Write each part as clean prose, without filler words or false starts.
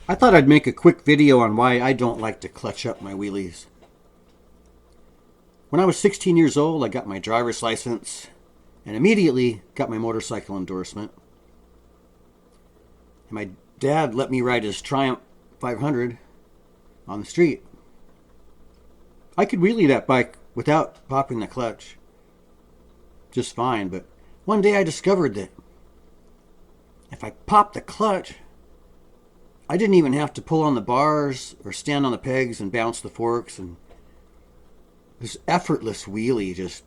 I thought I'd make a quick video on why I don't like to clutch up my wheelies. When I was 16 years old, I got my driver's license and immediately got my motorcycle endorsement. And my dad let me ride his Triumph 500 on the street. I could wheelie that bike without popping the clutch just fine, but one day I discovered that if I popped the clutch, I didn't even have to pull on the bars or stand on the pegs and bounce the forks, and this effortless wheelie just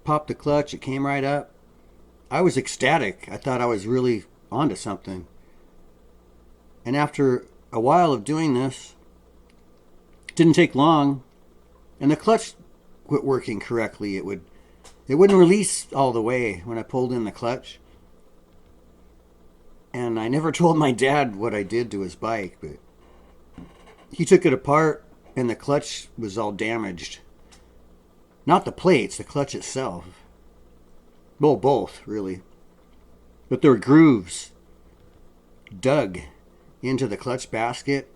popped the clutch. It came right up. I was ecstatic. I thought I was really onto something. And after a while of doing this, it didn't take long, and the clutch quit working correctly. It wouldn't release all the way when I pulled in the clutch. And I never told my dad what I did to his bike, but he took it apart and the clutch was all damaged. Not the plates, the clutch itself. Well, both, really. But there were grooves dug into the clutch basket,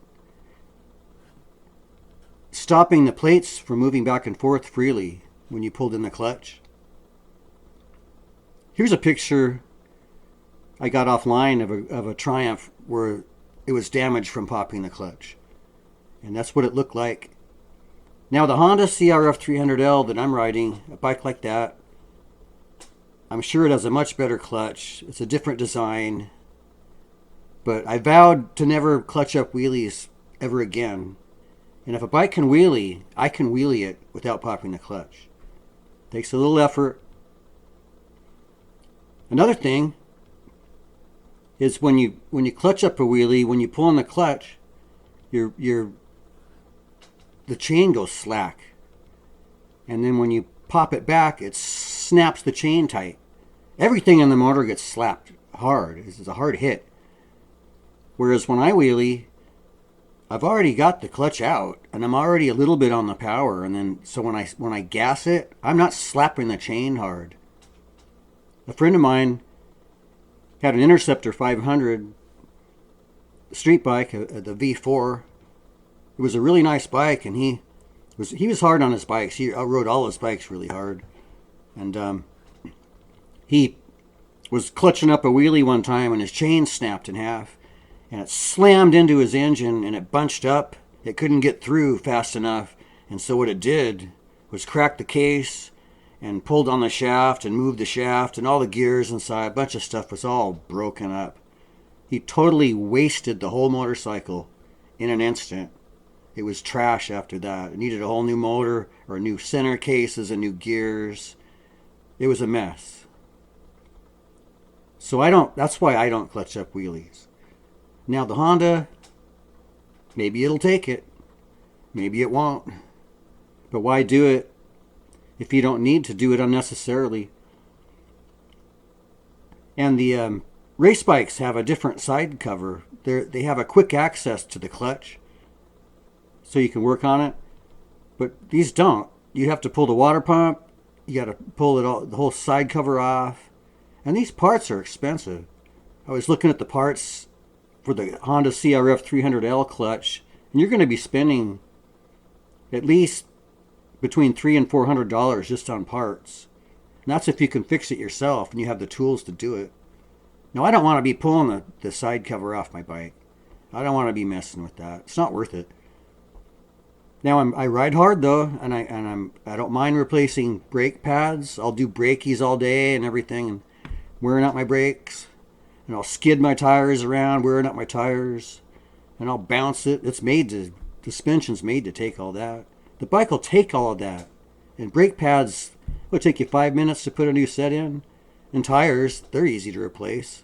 stopping the plates from moving back and forth freely when you pulled in the clutch. Here's a picture I got offline of a Triumph where it was damaged from popping the clutch. And that's what it looked like. Now the Honda CRF300L that I'm riding, a bike like that, I'm sure it has a much better clutch. It's a different design. But I vowed to never clutch up wheelies ever again. And if a bike can wheelie, I can wheelie it without popping the clutch. Takes a little effort. Another thing is when you clutch up a wheelie, when you pull on the clutch, the chain goes slack. And then when you pop it back, it snaps the chain tight. Everything in the motor gets slapped hard. It's a hard hit. Whereas when I wheelie, I've already got the clutch out and I'm already a little bit on the power, and then so when I gas it, I'm not slapping the chain hard. A friend of mine had an Interceptor 500 street bike, the V4. It was a really nice bike, and he was hard on his bikes. He rode all his bikes really hard, and he was clutching up a wheelie one time, and his chain snapped in half, and it slammed into his engine, and it bunched up. It couldn't get through fast enough, and so what it did was crack the case and pulled on the shaft and moved the shaft, and all the gears inside, a bunch of stuff was all broken up. He totally wasted the whole motorcycle in an instant. It was trash after that. It needed a whole new motor, or new center cases and new gears. It was a mess. So that's why I don't clutch up wheelies. Now the Honda, maybe it'll take it. Maybe it won't. But why do it if you don't need to do it unnecessarily? And the race bikes have a different side cover. They have a quick access to the clutch, so you can work on it. But these don't. You have to pull the water pump. You got to pull the whole side cover off. And these parts are expensive. I was looking at the parts for the Honda CRF300L clutch, and you're going to be spending at least between $300 and $400 just on parts. And that's if you can fix it yourself and you have the tools to do it. Now, I don't want to be pulling the side cover off my bike. I don't want to be messing with that. It's not worth it. Now, I ride hard though, and I don't mind replacing brake pads. I'll do brakies all day and everything, and wearing out my brakes. And I'll skid my tires around, wearing out my tires, and I'll bounce it. The suspension's made to take all that. The bike will take all of that. And brake pads will take you 5 minutes to put a new set in. And tires, they're easy to replace.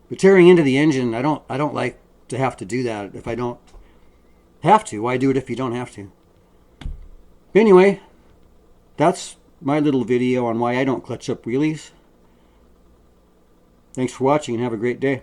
But tearing into the engine, I don't like to have to do that. If I don't have to, why do it if you don't have to? But anyway, that's my little video on why I don't clutch up wheelies. Thanks for watching and have a great day.